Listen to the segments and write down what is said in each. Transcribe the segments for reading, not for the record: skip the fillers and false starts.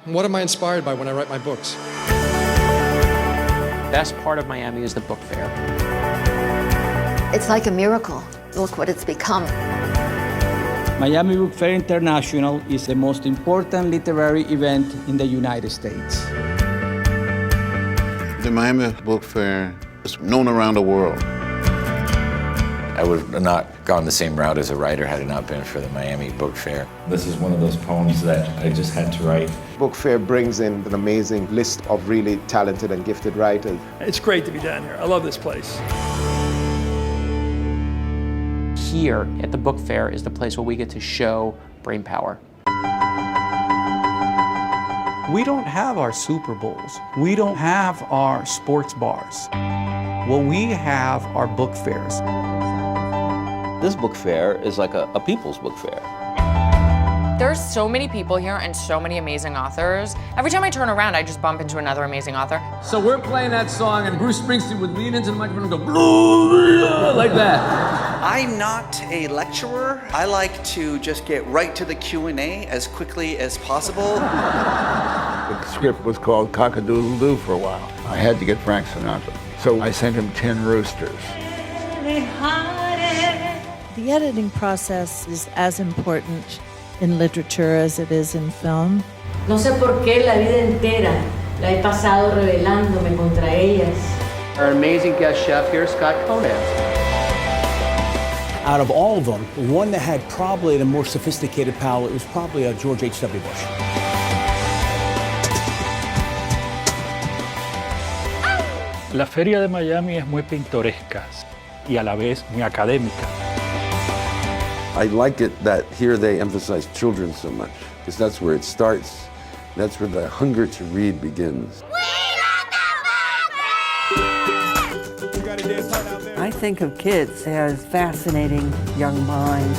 What am I inspired by when I write my books? Best part of Miami is the book fair. It's like a miracle. Look what it's become. Miami Book Fair International is the most important literary event in the United States. The Miami Book Fair is known around the world. I would have not gone the same route as a writer had it not been for the Miami Book Fair. This is one of those poems that I just had to write. Book Fair brings in an amazing list of really talented and gifted writers. It's great to be down here. I love this place. Here at the book fair is the place where we get to show brainpower. We don't have our Super Bowls. We don't have our sports bars. What we have are book fairs. This book fair is like a people's book fair. There's so many people here and so many amazing authors. Every time I turn around, I just bump into another amazing author. So we're playing that song and Bruce Springsteen would lean into the microphone and go, like that. I'm not a lecturer. I like to just get right to the Q&A as quickly as possible. The script was called Cock-a-Doodle-Doo for a while. I had to get Frank Sinatra. So I sent him 10 roosters. The editing process is as important in literature as it is in film. No sé por qué la vida entera la he pasado rebelándome contra ellas. Our amazing guest chef here, Scott Conan. Out of all of them, the one that had probably the more sophisticated palate was probably George H.W. Bush. La Feria de Miami es muy pintoresca y a la vez muy académica. I like it that here they emphasize children so much, because that's where it starts. That's where the hunger to read begins. I think of kids as fascinating young minds.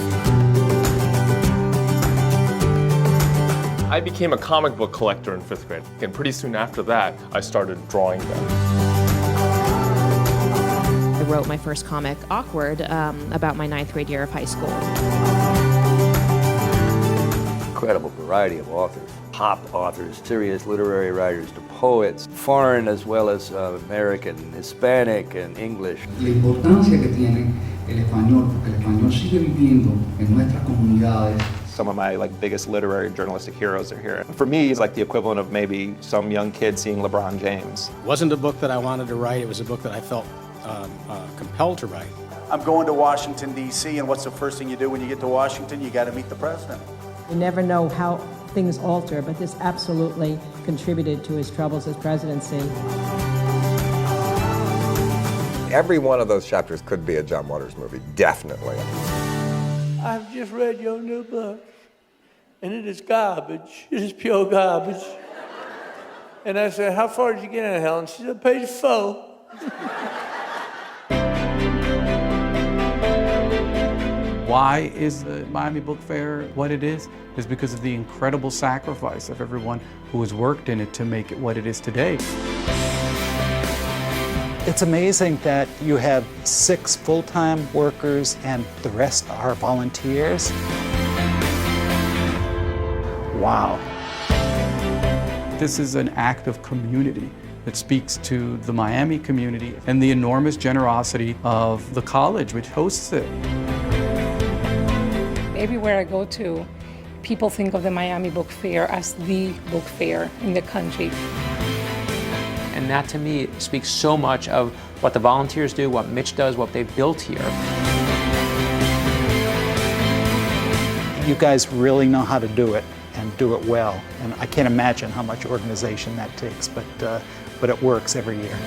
I became a comic book collector in 5th grade, and pretty soon after that, I started drawing them. I wrote my first comic, Awkward, about my 9th grade year of high school. Incredible variety of authors. Pop authors, serious literary writers, to poets, foreign as well as American, Hispanic and English. La importancia que tiene el español, porque el español sigue viviendo en nuestras comunidades. Some of my biggest literary and journalistic heroes are here. For me, it's like the equivalent of maybe some young kid seeing LeBron James. It wasn't a book that I wanted to write, it was a book that I felt compelled to write. I'm going to Washington, D.C., and what's the first thing you do when you get to Washington? You got to meet the president. You never know how things alter, but this absolutely contributed to his troubles as presidency. Every one of those chapters could be a John Waters movie, definitely. I've just read your new book, and it is garbage. It is pure garbage. And I said, how far did you get in it, Helen? She said, page 4. Why is the Miami Book Fair what it is because of the incredible sacrifice of everyone who has worked in it to make it what it is today. It's amazing that you have 6 full-time workers and the rest are volunteers. Wow. This is an act of community that speaks to the Miami community and the enormous generosity of the college which hosts it. Everywhere I go to, people think of the Miami Book Fair as the book fair in the country. And that to me speaks so much of what the volunteers do, what Mitch does, what they've built here. You guys really know how to do it and do it well. And I can't imagine how much organization that takes, but it works every year.